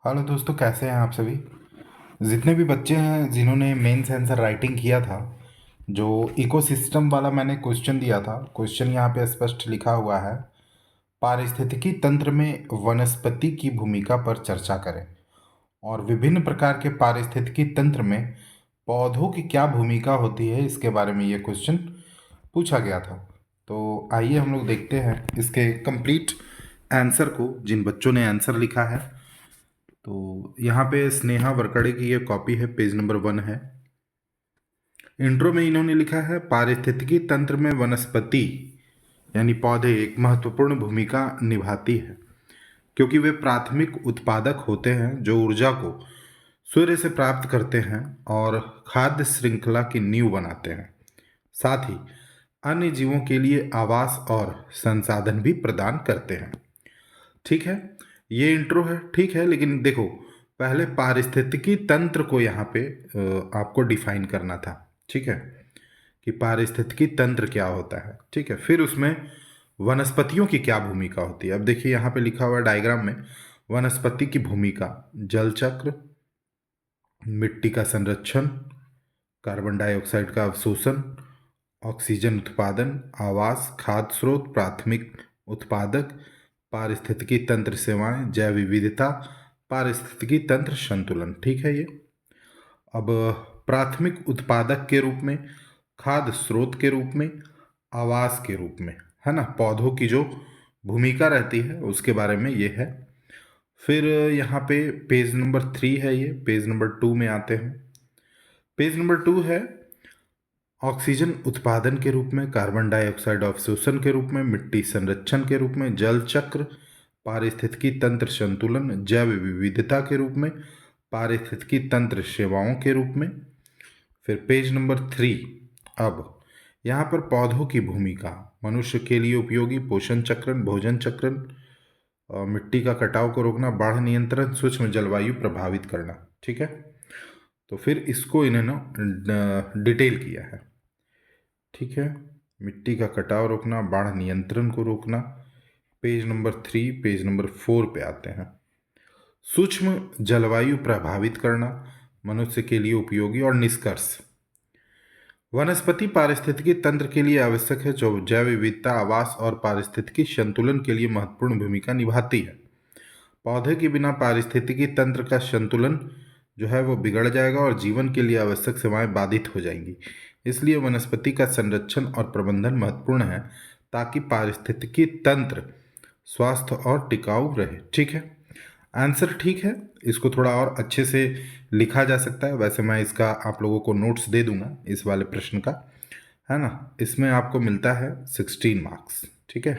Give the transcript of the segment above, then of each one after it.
Hello दोस्तों, कैसे हैं आप सभी। जितने भी बच्चे हैं जिन्होंने मेंस आंसर राइटिंग किया था, जो इकोसिस्टम वाला मैंने क्वेश्चन दिया था, क्वेश्चन यहाँ पे स्पष्ट लिखा हुआ है। पारिस्थितिकी तंत्र में वनस्पति की भूमिका पर चर्चा करें और विभिन्न प्रकार के पारिस्थितिकी तंत्र में पौधों की क्या भूमिका होती है, इसके बारे में ये क्वेश्चन पूछा गया था। तो आइए हम लोग देखते हैं इसके कंप्लीट आंसर को, जिन बच्चों ने आंसर लिखा है। तो यहाँ पे स्नेहा वरकड़े की ये कॉपी है, पेज नंबर 1 है। इंट्रो में इन्होंने लिखा है, पारिस्थितिकी तंत्र में वनस्पति यानी पौधे एक महत्वपूर्ण भूमिका निभाती है, क्योंकि वे प्राथमिक उत्पादक होते हैं जो ऊर्जा को सूर्य से प्राप्त करते हैं और खाद्य श्रृंखला की नींव बनाते हैं। साथ ही अन्य जीवों के लिए आवास और संसाधन भी प्रदान करते हैं। ठीक है, ये इंट्रो है, ठीक है। लेकिन देखो, पहले पारिस्थितिकी तंत्र को यहाँ पे आपको डिफाइन करना था। ठीक है, कि पारिस्थितिकी तंत्र क्या होता है। ठीक है, फिर उसमें वनस्पतियों की क्या भूमिका होती है। अब देखिए यहाँ पे लिखा हुआ है डायग्राम में, वनस्पति की भूमिका: जल चक्र, मिट्टी का संरक्षण, कार्बन डाइऑक्साइड का अवशोषण, ऑक्सीजन उत्पादन, आवास, खाद्य स्रोत, प्राथमिक उत्पादक, पारिस्थितिकी तंत्र सेवाएं, जैव विविधता, पारिस्थितिकी तंत्र संतुलन। ठीक है ये। अब प्राथमिक उत्पादक के रूप में, खाद्य स्रोत के रूप में, आवास के रूप में, है ना, पौधों की जो भूमिका रहती है उसके बारे में ये है। फिर यहाँ पे पेज नंबर 3 है, ये पेज नंबर 2 में आते हैं। पेज नंबर 2 है ऑक्सीजन उत्पादन के रूप में, कार्बन डाइऑक्साइड अवशोषण के रूप में, मिट्टी संरक्षण के रूप में, जल चक्र, पारिस्थितिकी तंत्र संतुलन, जैव विविधता के रूप में, पारिस्थितिकी तंत्र सेवाओं के रूप में। फिर पेज नंबर 3, अब यहाँ पर पौधों की भूमिका: मनुष्य के लिए उपयोगी, पोषण चक्रण, भोजन चक्रण, मिट्टी का कटाव को रोकना, बाढ़ नियंत्रण, सूक्ष्म जलवायु प्रभावित करना। ठीक है, तो फिर इसको इन्होंने डिटेल किया है। ठीक है, मिट्टी का कटाव रोकना, बाढ़ नियंत्रण को रोकना। पेज नंबर 3, पेज नंबर 4 पे आते हैं। सूक्ष्म जलवायु प्रभावित करना, मनुष्य के लिए उपयोगी और निष्कर्ष: वनस्पति पारिस्थितिकी तंत्र के लिए आवश्यक है, जो जैव विविधता, आवास और पारिस्थितिकी संतुलन के लिए महत्वपूर्ण भूमिका निभाती है। पौधे के बिना पारिस्थितिकी तंत्र का संतुलन जो है वो बिगड़ जाएगा और जीवन के लिए आवश्यक सेवाएं बाधित हो जाएंगी। इसलिए वनस्पति का संरक्षण और प्रबंधन महत्वपूर्ण है, ताकि पारिस्थितिकी तंत्र स्वस्थ और टिकाऊ रहे। ठीक है, आंसर ठीक है। इसको थोड़ा और अच्छे से लिखा जा सकता है। वैसे मैं इसका आप लोगों को नोट्स दे दूंगा इस वाले प्रश्न का, है ना। इसमें आपको मिलता है 16 मार्क्स। ठीक है,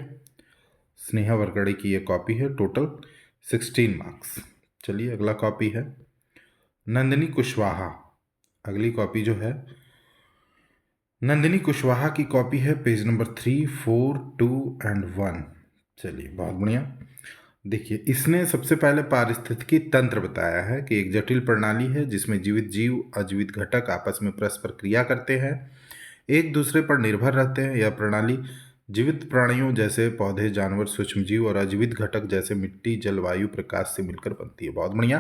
स्नेहा वरकड़े की ये कॉपी है, टोटल 16 मार्क्स। चलिए अगला कॉपी है नंदिनी कुशवाहा। अगली कॉपी जो है नंदिनी कुशवाहा की कॉपी है, पेज नंबर 3, 4, 2 एंड 1। चलिए बहुत बढ़िया। देखिए, इसने सबसे पहले पारिस्थितिकी तंत्र बताया है कि एक जटिल प्रणाली है जिसमें जीवित जीव, अजीवित घटक आपस में परस्पर क्रिया करते हैं, एक दूसरे पर निर्भर रहते हैं। यह प्रणाली जीवित प्राणियों जैसे पौधे, जानवर, सूक्ष्मजीव और अजीवित घटक जैसे मिट्टी, जल, वायु, प्रकाश से मिलकर बनती है। बहुत बढ़िया।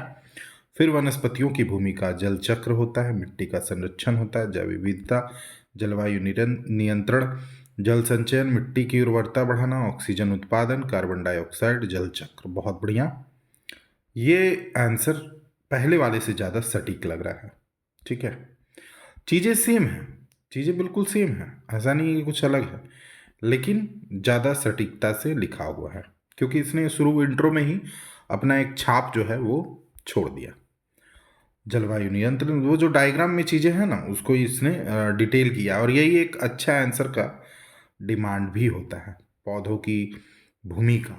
फिर वनस्पतियों की भूमिका: जल चक्र होता है, मिट्टी का संरक्षण होता है, जैव विविधता, जलवायु नियंत्रण, जल संचयन, मिट्टी की उर्वरता बढ़ाना, ऑक्सीजन उत्पादन, कार्बन डाइऑक्साइड, जल चक्र। बहुत बढ़िया। ये आंसर पहले वाले से ज़्यादा सटीक लग रहा है। ठीक है, चीज़ें सेम हैं, चीज़ें बिल्कुल सेम हैं, ऐसा नहीं है कि कुछ अलग है, लेकिन ज़्यादा सटीकता से लिखा हुआ है, क्योंकि इसने शुरू इंट्रो में ही अपना एक छाप जो है वो छोड़ दिया। जलवायु नियंत्रण, वो जो डायग्राम में चीज़ें हैं ना, उसको इसने डिटेल किया, और यही एक अच्छा आंसर का डिमांड भी होता है। पौधों की भूमिका,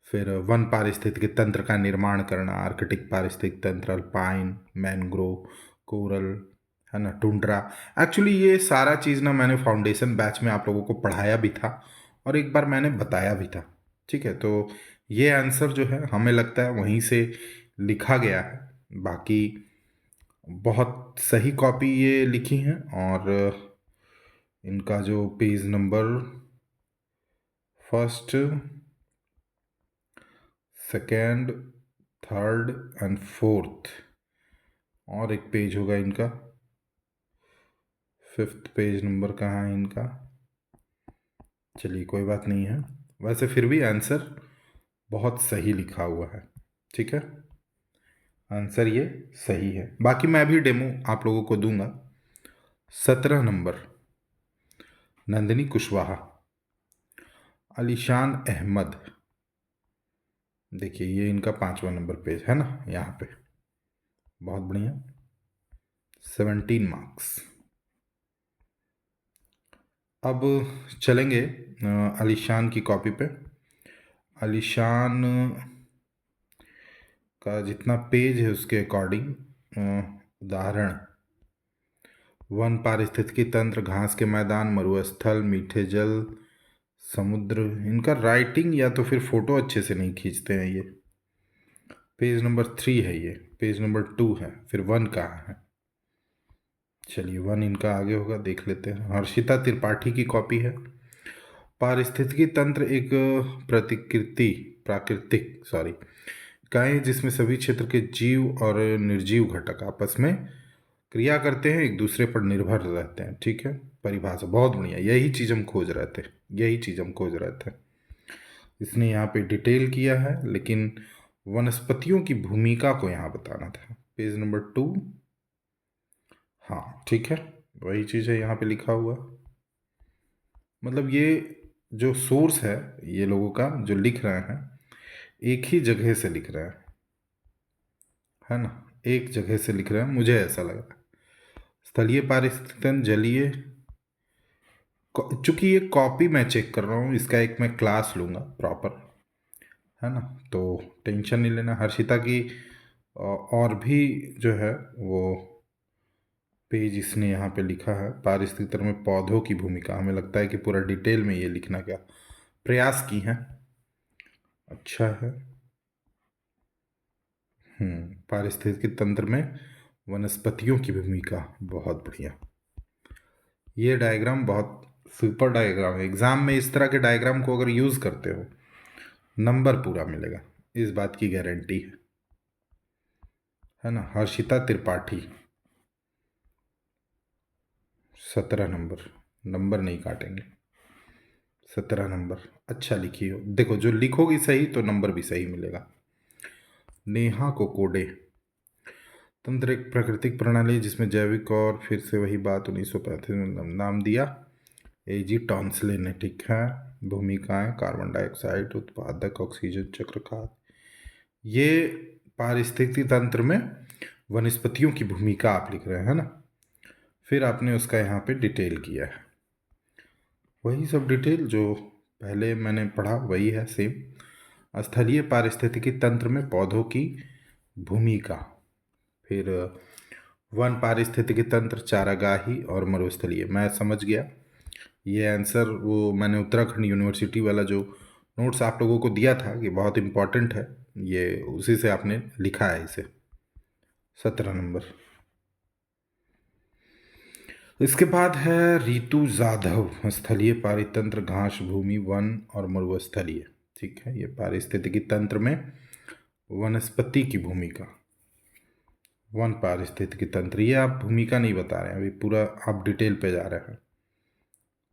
फिर वन पारिस्थितिक तंत्र का निर्माण करना, आर्कटिक पारिस्थितिक तंत्र, अल्पाइन, मैनग्रोव, कोरल, है ना, टुंड्रा। एक्चुअली ये सारा चीज़ ना मैंने फाउंडेशन बैच में आप लोगों को पढ़ाया भी था और एक बार मैंने बताया भी था। ठीक है, तो ये आंसर जो है हमें लगता है वहीं से लिखा गया है। बाकी बहुत सही कॉपी ये लिखी हैं, और इनका जो page number first, second, third and fourth, और एक पेज होगा इनका, फिफ्थ पेज नंबर कहाँ है इनका। चलिए कोई बात नहीं है, वैसे फिर भी आंसर बहुत सही लिखा हुआ है। ठीक है, आंसर ये सही है। बाकी मैं भी डेमो आप लोगों को दूंगा। 17 नंबर, नंदिनी कुशवाहा, अलीशान अहमद। देखिए ये इनका 5वां नंबर पेज है ना, यहाँ पे। बहुत बढ़िया, 17 मार्क्स। अब चलेंगे अलीशान की कॉपी पे। अलीशान का जितना पेज है उसके अकॉर्डिंग उदाहरण: वन, पारिस्थितिकी तंत्र, घास के मैदान, मरुस्थल, मीठे जल, समुद्र। इनका राइटिंग या तो फिर फोटो अच्छे से नहीं खींचते हैं ये। पेज नंबर 3 है ये, पेज नंबर 2 है, फिर 1 कहाँ है। चलिए 1 इनका आगे होगा, देख लेते हैं। हर्षिता त्रिपाठी की कॉपी है। पारिस्थितिकी तंत्र एक प्राकृतिक इकाई है जिसमें सभी क्षेत्र के जीव और निर्जीव घटक आपस में क्रिया करते हैं, एक दूसरे पर निर्भर रहते हैं। ठीक है, परिभाषा बहुत बढ़िया, यही चीज़ हम खोज रहे थे, यही चीज़ हम खोज रहे थे। इसने यहाँ पे डिटेल किया है, लेकिन वनस्पतियों की भूमिका को यहाँ बताना था। पेज नंबर 2, हाँ ठीक है, वही चीज़ है यहाँ पे लिखा हुआ। मतलब ये जो सोर्स है ये लोगों का जो लिख रहे हैं, एक ही जगह से लिख रहे हैं, है ना, एक जगह से लिख रहे हैं, मुझे ऐसा लगा। स्थलीय पारिस्थितिकी, जलीय, चूंकि ये कॉपी मैं चेक कर रहा हूँ, इसका एक मैं क्लास लूँगा प्रॉपर, है ना, तो टेंशन नहीं लेना। हर्षिता की और भी जो है वो पेज इसने यहाँ पे लिखा है। पारिस्थितिकी तंत्र में पौधों की भूमिका, हमें लगता है कि पूरा डिटेल में ये लिखना क्या प्रयास की है। अच्छा है। पारिस्थितिकी तंत्र में वनस्पतियों की भूमिका, बहुत बढ़िया। ये डायग्राम बहुत सुपर डायग्राम है। एग्जाम में इस तरह के डायग्राम को अगर यूज करते हो, नंबर पूरा मिलेगा, इस बात की गारंटी है ना। हर्षिता त्रिपाठी, 17 नंबर, नंबर नहीं काटेंगे, 17 नंबर। अच्छा लिखी हो, देखो जो लिखोगी सही तो नंबर भी सही मिलेगा। नेहा कोकोडे, तंत्र एक प्राकृतिक प्रणाली जिसमें जैविक, और फिर से वही बात 1935 में नाम दिया एजी टॉन्सले ने। ठीक है, भूमिकाएं: कार्बन डाइऑक्साइड उत्पादक, ऑक्सीजन चक्र, खाद। ये पारिस्थितिकी तंत्र में वनस्पतियों की भूमिका आप लिख रहे हैं ना, फिर आपने उसका यहाँ पे डिटेल किया है, वही सब डिटेल जो पहले मैंने पढ़ा वही है सेम। स्थलीय पारिस्थितिकी तंत्र में पौधों की भूमिका, फिर वन पारिस्थितिकी तंत्र, चारागाही और मरुस्थलीय। मैं समझ गया ये आंसर, वो मैंने उत्तराखंड यूनिवर्सिटी वाला जो नोट्स आप लोगों को दिया था कि बहुत इम्पॉर्टेंट है, ये उसी से आपने लिखा है इसे। 17 नंबर। इसके बाद है रीतु जाधव, स्थलीय पारितंत्र, घास भूमि, वन और मरुस्थलीय। ठीक है, ये पारिस्थितिकी तंत्र में वनस्पति की भूमिका, वन पारिस्थितिकी तंत्र। ये आप भूमिका नहीं बता रहे हैं अभी, पूरा आप डिटेल पे जा रहे हैं।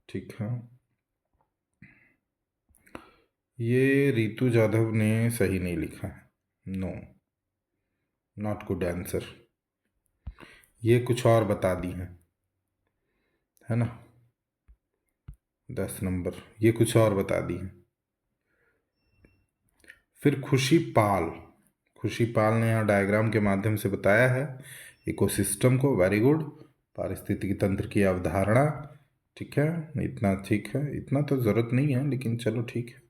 ठीक है, ये रीतु जाधव ने सही नहीं लिखा है, नो, नॉट गुड आंसर। ये कुछ और बता दी है ना। 10 नंबर, ये कुछ और बता दी है। फिर खुशी पाल ने यहाँ डायग्राम के माध्यम से बताया है इकोसिस्टम को, वेरी गुड। पारिस्थितिकी तंत्र की अवधारणा, ठीक है, इतना ठीक है, इतना तो ज़रूरत नहीं है लेकिन चलो ठीक है।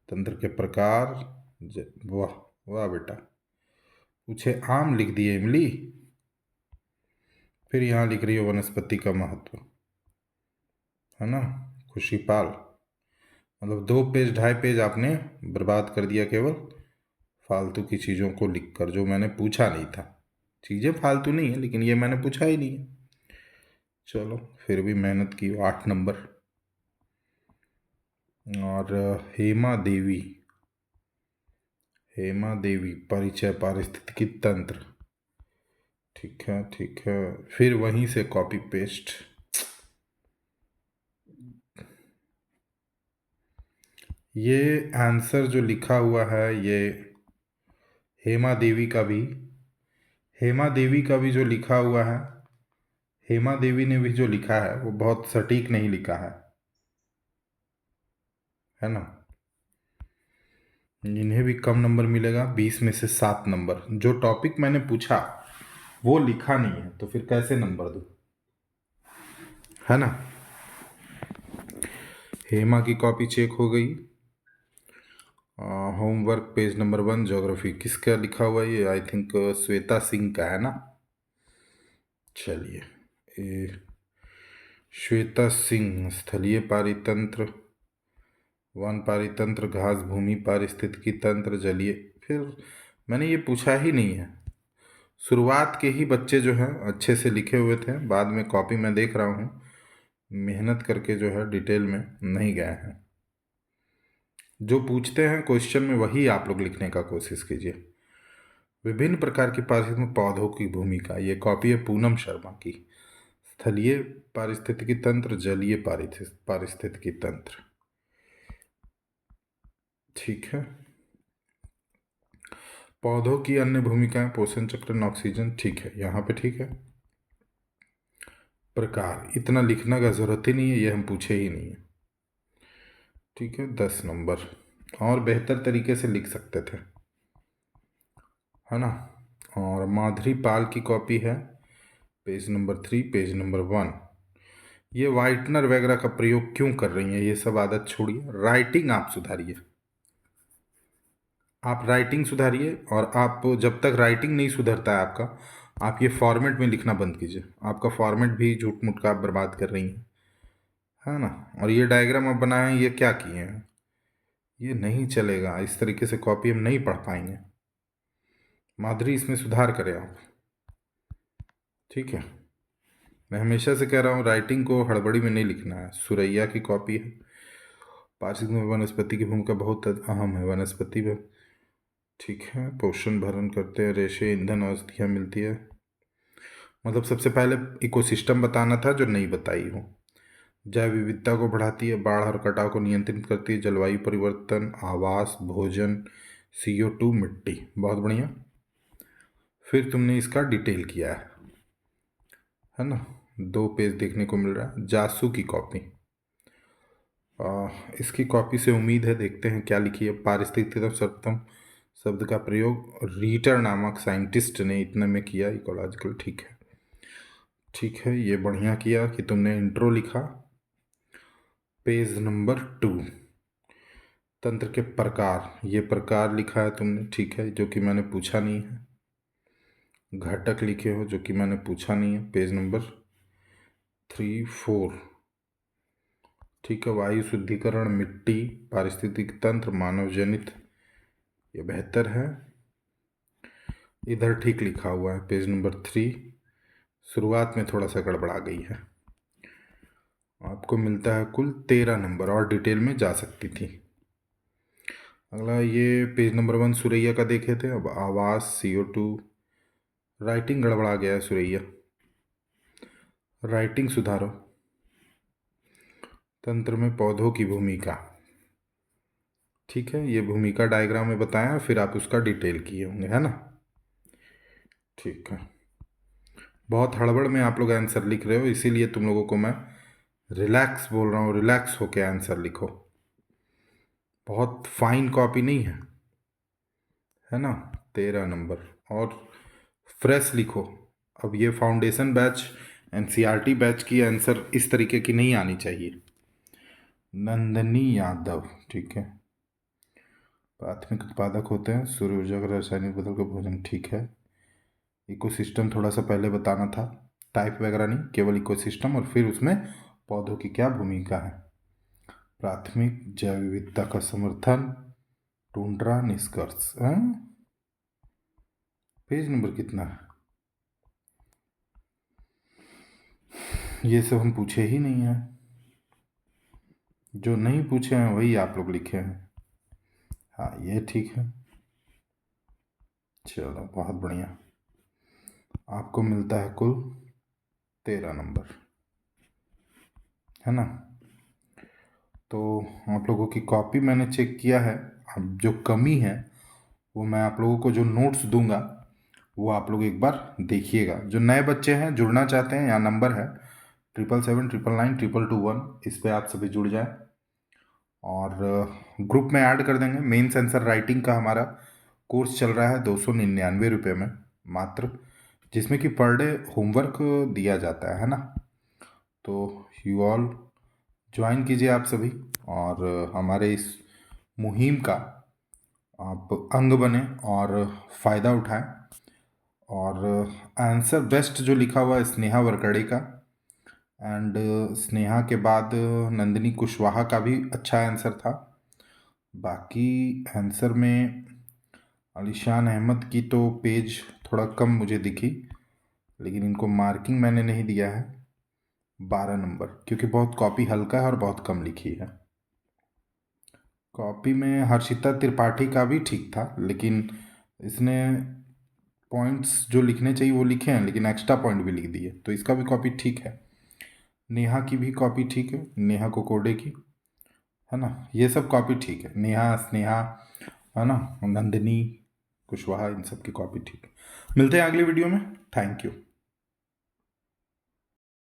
तंत्र के प्रकार, वाह वाह बेटा, पूछे आम लिख दिए इमली, फिर यहाँ लिख रही हो वनस्पति का महत्व, है ना। खुशी पाल, मतलब 2 पेज 2.5 पेज आपने बर्बाद कर दिया केवल फालतू की चीज़ों को लिखकर, जो मैंने पूछा नहीं था। चीज़ें फालतू नहीं है लेकिन ये मैंने पूछा ही नहीं है। चलो फिर भी मेहनत की, 8 नंबर। और हेमा देवी, हेमा देवी परिचय पारिस्थितिकी तंत्र। ठीक है ठीक है, फिर वहीं से कॉपी पेस्ट। ये आंसर जो लिखा हुआ है ये हेमा देवी का भी, हेमा देवी का भी जो लिखा हुआ है, हेमा देवी ने भी जो लिखा है वो बहुत सटीक नहीं लिखा है ना। इन्हें भी कम नंबर मिलेगा, 20 में से 7 नंबर। जो टॉपिक मैंने पूछा वो लिखा नहीं है तो फिर कैसे नंबर दूं, है ना। हेमा की कॉपी चेक हो गई। होमवर्क पेज नंबर 1 ज्योग्राफी किसका लिखा हुआ है, ये आई थिंक श्वेता सिंह का है ना। चलिए, ये श्वेता सिंह स्थलीय पारितंत्र, वन पारितंत्र, घास भूमि पारिस्थितिकी तंत्र, जलीय। फिर मैंने ये पूछा ही नहीं है। शुरुआत के ही बच्चे जो हैं अच्छे से लिखे हुए थे, बाद में कॉपी मैं देख रहा हूँ मेहनत करके जो है डिटेल में नहीं गए हैं। जो पूछते हैं क्वेश्चन में वही आप लोग लिखने का कोशिश कीजिए। विभिन्न प्रकार की पारिस्थितिक में पौधों की भूमिका, ये कॉपी है पूनम शर्मा की। स्थलीय पारिस्थितिकी तंत्र, जलीय पारिस्थितिकी तंत्र। ठीक है। पौधों की अन्य भूमिकाएं, पोषण चक्र, ऑक्सीजन। ठीक है, यहाँ पे ठीक है। प्रकार इतना लिखने का जरूरत ही नहीं है, ये हम पूछे ही नहीं है। ठीक है, 10 नंबर। और बेहतर तरीके से लिख सकते थे, है ना। और माधुरी पाल की कॉपी है, पेज नंबर 3, पेज नंबर 1। ये वाइटनर वगैरह का प्रयोग क्यों कर रही हैं, ये सब आदत छोड़िए, राइटिंग आप सुधारिए। आप राइटिंग सुधारिए, और आप जब तक राइटिंग नहीं सुधरता है आपका, आप ये फॉर्मेट में लिखना बंद कीजिए। आपका फॉर्मेट भी झूठ मूठ का आप बर्बाद कर रही हैं, है ना। और ये डायग्राम आप बनाए हैं, ये क्या किए हैं, ये नहीं चलेगा। इस तरीके से कॉपी हम नहीं पढ़ पाएंगे। माधुरी, इसमें सुधार करें आप, ठीक है। मैं हमेशा से कह रहा हूँ राइटिंग को हड़बड़ी में नहीं लिखना है। सुरैया की कॉपी है, पारिस्थितिकी में वनस्पति की भूमिका बहुत अहम है, वनस्पति में। ठीक है, पोषण भरण करते हैं, रेशे, ईंधन, औषधियाँ मिलती है। मतलब सबसे पहले इकोसिस्टम बताना था जो नहीं बताई हो। जैव विविधता को बढ़ाती है, बाढ़ और कटाव को नियंत्रित करती है, जलवायु परिवर्तन, आवास, भोजन, CO2, मिट्टी। बहुत बढ़िया। फिर तुमने इसका डिटेल किया है ना। 2 पेज देखने को मिल रहा है। जासू की कॉपी, इसकी कॉपी से उम्मीद है, देखते हैं क्या लिखी है। पारिस्थितिक सर्वोत्तम शब्द का प्रयोग रीटर नामक साइंटिस्ट ने इतने में किया, इकोलॉजिकल। ठीक है ठीक है, ये बढ़िया किया कि तुमने इंट्रो लिखा। पेज नंबर 2, तंत्र के प्रकार, ये प्रकार लिखा है तुमने, ठीक है, जो कि मैंने पूछा नहीं है। घटक लिखे हो जो कि मैंने पूछा नहीं है, पेज नंबर 3, 4। ठीक है, वायु शुद्धिकरण, मिट्टी, पारिस्थितिक तंत्र, मानव जनित, ये बेहतर है। इधर ठीक लिखा हुआ है, पेज नंबर 3। शुरुआत में थोड़ा सा गड़बड़ा गई है। आपको मिलता है कुल 13 नंबर, और डिटेल में जा सकती थी। अगला ये पेज नंबर 1 सुरैया का देखे थे। अब आवास, CO2, राइटिंग गड़बड़ा गया है सुरैया, राइटिंग सुधारो। तंत्र में पौधों की भूमिका, ठीक है, ये भूमिका डायग्राम में बताया, फिर आप उसका डिटेल किए होंगे, है ना। ठीक है, बहुत हड़बड़ में आप लोग आंसर लिख रहे हो, इसीलिए तुम लोगों को मैं रिलैक्स बोल रहा हूँ, रिलैक्स होके आंसर लिखो। बहुत फाइन कॉपी नहीं है ना। 13 नंबर, और फ्रेश लिखो। अब ये फाउंडेशन बैच, NCERT बैच की आंसर इस तरीके की नहीं आनी चाहिए। नंदनी यादव, ठीक है। प्राथमिक उत्पादक होते हैं, सूर्य ऊर्जा का रासायनिक बदल का भोजन, ठीक है। इकोसिस्टम थोड़ा सा पहले बताना था, टाइप वगैरह नहीं, केवल इकोसिस्टम, और फिर उसमें पौधों की क्या भूमिका है। प्राथमिक जैव विविधता का समर्थन, टुंड्रा निष्कर्ष। पेज नंबर कितना है, ये सब हम पूछे ही नहीं है। जो नहीं पूछे हैं वही आप लोग लिखे हैं। हाँ, ये ठीक है। चलो बहुत बढ़िया, आपको मिलता है कुल 13 नंबर, है ना। तो आप लोगों की कॉपी मैंने चेक किया है। अब जो कमी है वो मैं आप लोगों को जो नोट्स दूंगा वो आप लोग एक बार देखिएगा। जो नए बच्चे हैं जुड़ना चाहते हैं, यहाँ नंबर है 777999221, इस पे आप सभी जुड़ जाएं और ग्रुप में ऐड कर देंगे। मेंस आंसर राइटिंग का हमारा कोर्स चल रहा है 299 रुपये में मात्र, जिसमें कि पर डे होमवर्क दिया जाता है ना। तो यू ऑल ज्वाइन कीजिए आप सभी और हमारे इस मुहिम का आप अंग बने और फ़ायदा उठाएं। और आंसर बेस्ट जो लिखा हुआ है स्नेहा वरकड़े का, एंड स्नेहा के बाद नंदिनी कुशवाहा का भी अच्छा आंसर था। बाकी आंसर में अलीशान अहमद की तो पेज थोड़ा कम मुझे दिखी, लेकिन इनको मार्किंग मैंने नहीं दिया है 12 नंबर, क्योंकि बहुत कॉपी हल्का है और बहुत कम लिखी है। कॉपी में हर्षिता त्रिपाठी का भी ठीक था, लेकिन इसने पॉइंट्स जो लिखने चाहिए वो लिखे हैं, लेकिन एक्स्ट्रा पॉइंट भी लिख दिए, तो इसका भी कॉपी ठीक है। नेहा की भी कॉपी ठीक है, नेहा कोकोडे की, है ना। ये सब कॉपी ठीक है, नेहा, स्नेहा, है ना, नंदिनी कुशवाहा, इन सब की कॉपी ठीक है। मिलते हैं अगली वीडियो में। Thank you.